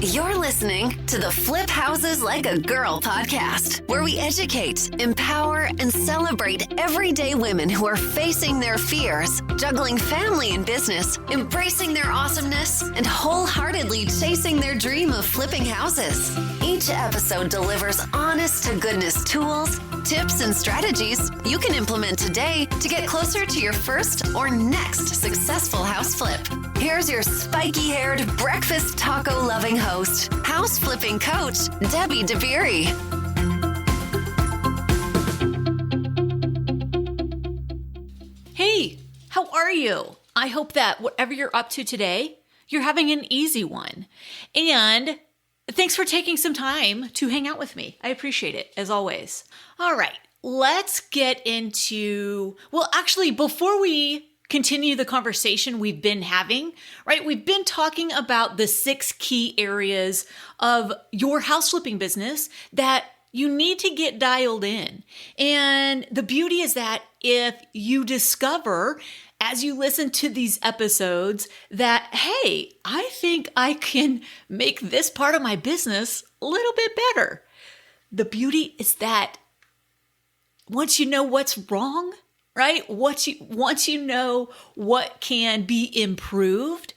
You're listening to the Flip Houses Like a Girl podcast, where we educate, empower, and celebrate everyday women who are facing their fears, juggling family and business, embracing their awesomeness, and wholeheartedly chasing their dream of flipping houses. Each episode delivers honest-to-goodness tools, tips, and strategies you can implement today to get closer to your first or next successful house flip. Here's your spiky-haired, breakfast taco-loving host, house flipping coach, Debbie DeBerry. Hey, how are you? I hope that whatever you're up to today, you're having an easy one. And thanks for taking some time to hang out with me. I appreciate it, as always. All right, let's get into, before we continue the conversation we've been having, right? We've been talking about the 6 key areas of your house flipping business that you need to get dialed in. And the beauty is that if you discover as you listen to these episodes that, hey, I think I can make this part of my business a little bit better. The beauty is that once you know what's wrong, right? Once you know what can be improved,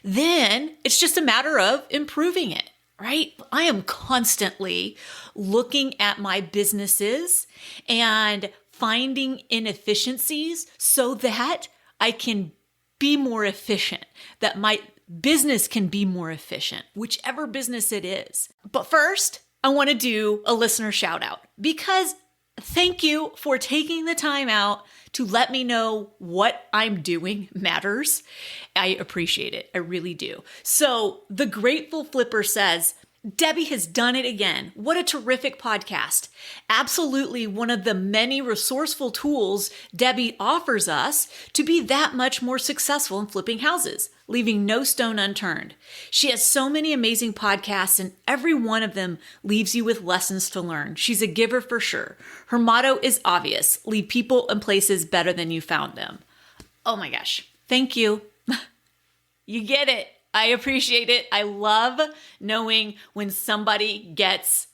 then it's just a matter of improving it, right? I am constantly looking at my businesses and finding inefficiencies so that I can be more efficient, that my business can be more efficient, whichever business it is. But first, I want to do a listener shout out because thank you for taking the time out to let me know what I'm doing matters. I appreciate it. I really do. So the Grateful Flipper says, Debbie has done it again. What a terrific podcast. Absolutely one of the many resourceful tools Debbie offers us to be that much more successful in flipping houses, leaving no stone unturned. She has so many amazing podcasts and every one of them leaves you with lessons to learn. She's a giver for sure. Her motto is obvious: leave people and places better than you found them. Oh my gosh. Thank you. You get it. I appreciate it. I love knowing when somebody gets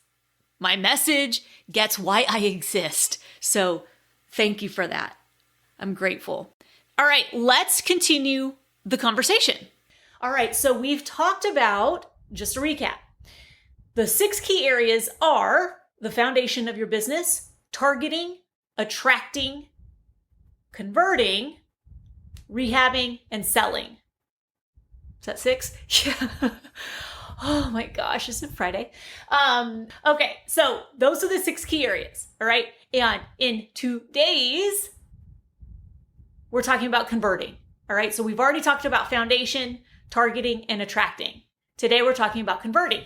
my message, gets why I exist. So thank you for that. I'm grateful. All right, let's continue the conversation. All right, so we've talked about, just to recap, the 6 key areas are the foundation of your business, targeting, attracting, converting, rehabbing, and selling. Is that 6? Yeah. Oh my gosh, isn't it Friday? Okay, so those are the 6 key areas, all right? And in today's, we're talking about converting, all right? So we've already talked about foundation, targeting, and attracting. Today we're talking about converting.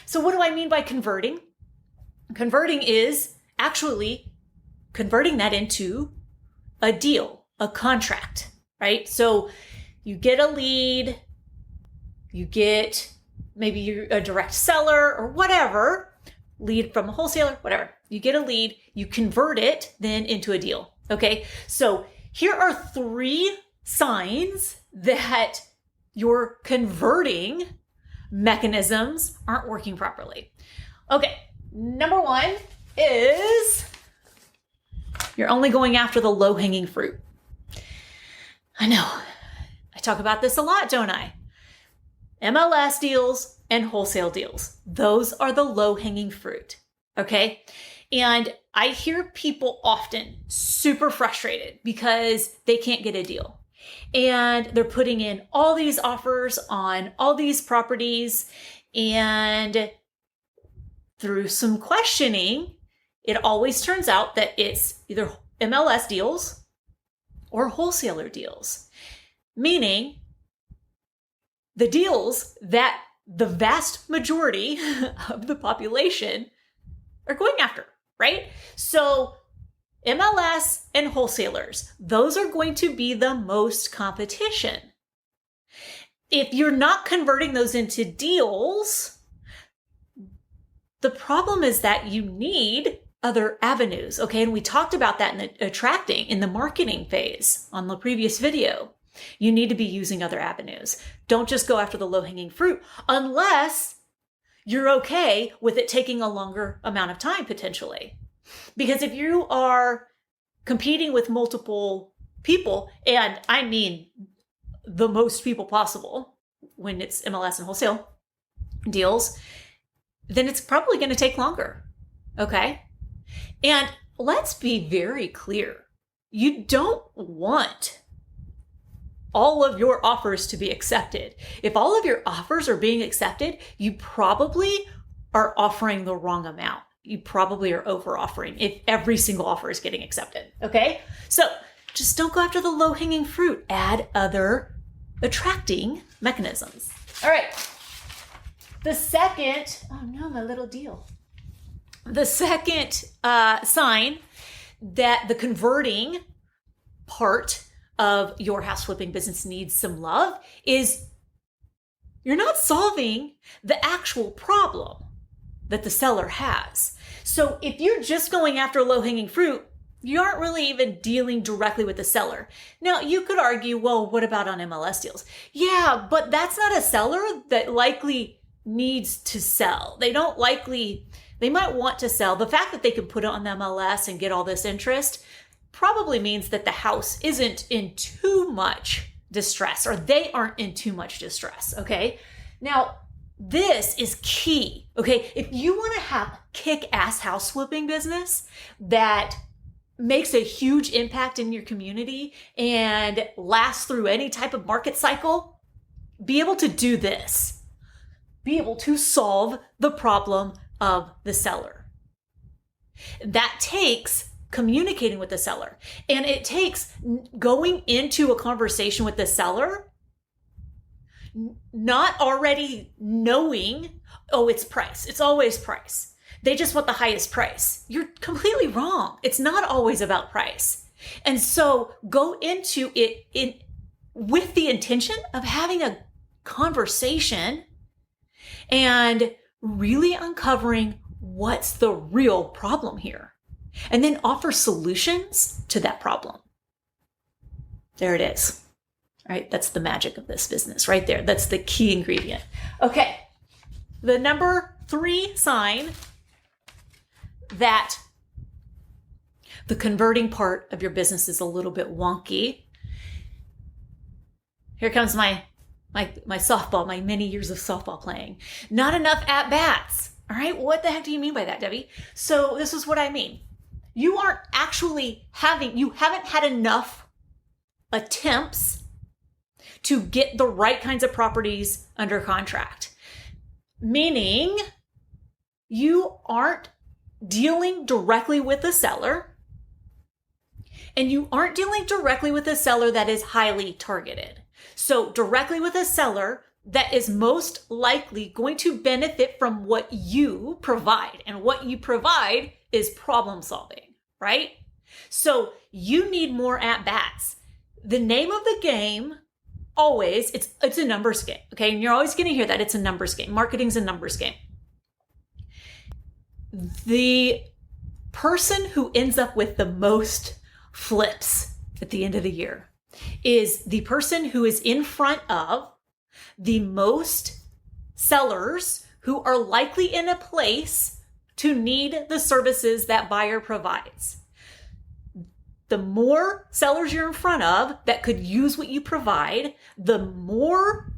So what do I mean by converting? Converting is actually converting that into a deal, a contract, right? So you get a lead, you get, maybe you're a direct seller or whatever, lead from a wholesaler, whatever. You get a lead, you convert it then into a deal. Okay. So here are 3 signs that your converting mechanisms aren't working properly. Okay. Number 1 is you're only going after the low-hanging fruit. I know. I talk about this a lot, don't I? MLS deals and wholesale deals. Those are the low-hanging fruit, okay? And I hear people often super frustrated because they can't get a deal. And they're putting in all these offers on all these properties. And through some questioning, it always turns out that it's either MLS deals or wholesaler deals. Meaning the deals that the vast majority of the population are going after, right? So MLS and wholesalers, those are going to be the most competition. If you're not converting those into deals, the problem is that you need other avenues, okay? And we talked about that in the attracting, in the marketing phase on the previous video. You need to be using other avenues. Don't just go after the low-hanging fruit unless you're okay with it taking a longer amount of time potentially. Because if you are competing with multiple people, and I mean the most people possible when it's MLS and wholesale deals, then it's probably going to take longer. Okay? And let's be very clear. You don't want all of your offers to be accepted. If all of your offers are being accepted, you probably are offering the wrong amount. You probably are over offering if every single offer is getting accepted. Okay? So just don't go after the low-hanging fruit. Add other attracting mechanisms. All right. The second, oh no, my little deal. The second sign that the converting part of your house flipping business needs some love is you're not solving the actual problem that the seller has. So if you're just going after low-hanging fruit, you aren't really even dealing directly with the seller. Now, you could argue, well, what about on MLS deals? Yeah, but that's not a seller that likely needs to sell. They might want to sell. The fact that they can put it on the MLS and get all this interest probably means that the house isn't in too much distress, or they aren't in too much distress, okay? Now, this is key, okay? If you want to have a kick-ass house flipping business that makes a huge impact in your community and lasts through any type of market cycle, be able to do this. Be able to solve the problem of the seller. That takes communicating with the seller. And it takes going into a conversation with the seller, not already knowing, oh, it's price. It's always price. They just want the highest price. You're completely wrong. It's not always about price. And so go into it with the intention of having a conversation and really uncovering what's the real problem here. And then offer solutions to that problem. There it is. All right, that's the magic of this business right there. That's the key ingredient. Okay, the number 3 sign that the converting part of your business is a little bit wonky. Here comes my softball, my many years of softball playing. Not enough at-bats. All right, what the heck do you mean by that, Debbie? So this is what I mean. You haven't had enough attempts to get the right kinds of properties under contract. Meaning you aren't dealing directly with the seller, and you aren't dealing directly with a seller that is highly targeted. So directly with a seller that is most likely going to benefit from what you provide. And what you provide is problem solving, right? So you need more at-bats. The name of the game always, it's a numbers game, okay? And you're always going to hear that it's a numbers game. Marketing's a numbers game. The person who ends up with the most flips at the end of the year is the person who is in front of the most sellers who are likely in a place to need the services that buyer provides. The more sellers you're in front of that could use what you provide, the more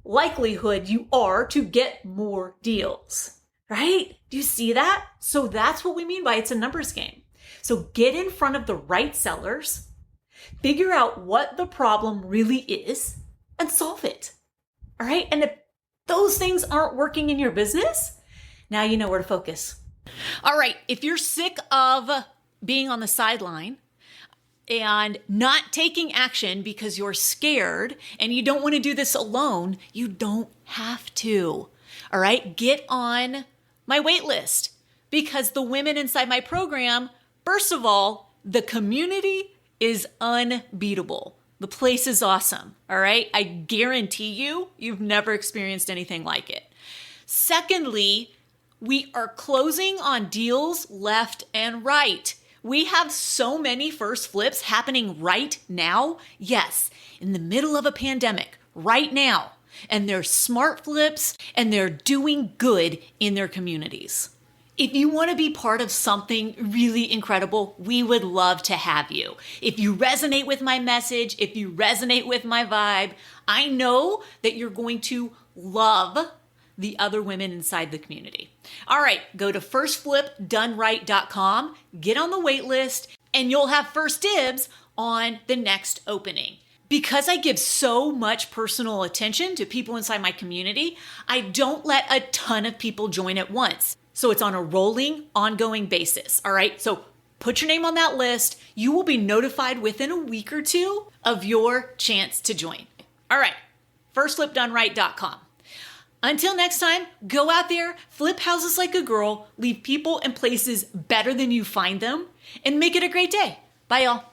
likelihood you are to get more deals, right? Do you see that? So that's what we mean by it's a numbers game. So get in front of the right sellers, figure out what the problem really is, and solve it. All right? And if those things aren't working in your business, now you know where to focus. All right. If you're sick of being on the sideline and not taking action because you're scared and you don't want to do this alone, you don't have to. All right? Get on my wait list, because the women inside my program, first of all, the community is unbeatable. The place is awesome, all right? I guarantee you've never experienced anything like it. Secondly, we are closing on deals left and right. We have so many first flips happening right now. Yes, in the middle of a pandemic, right now. And they're smart flips and they're doing good in their communities. If you want to be part of something really incredible, we would love to have you. If you resonate with my message, if you resonate with my vibe, I know that you're going to love the other women inside the community. All right, go to firstflipdoneright.com, get on the wait list, and you'll have first dibs on the next opening. Because I give so much personal attention to people inside my community, I don't let a ton of people join at once. So it's on a rolling, ongoing basis. All right, so put your name on that list. You will be notified within a week or two of your chance to join. All right, firstflipdoneright.com. Until next time, go out there, flip houses like a girl, leave people and places better than you find them, and make it a great day. Bye, y'all.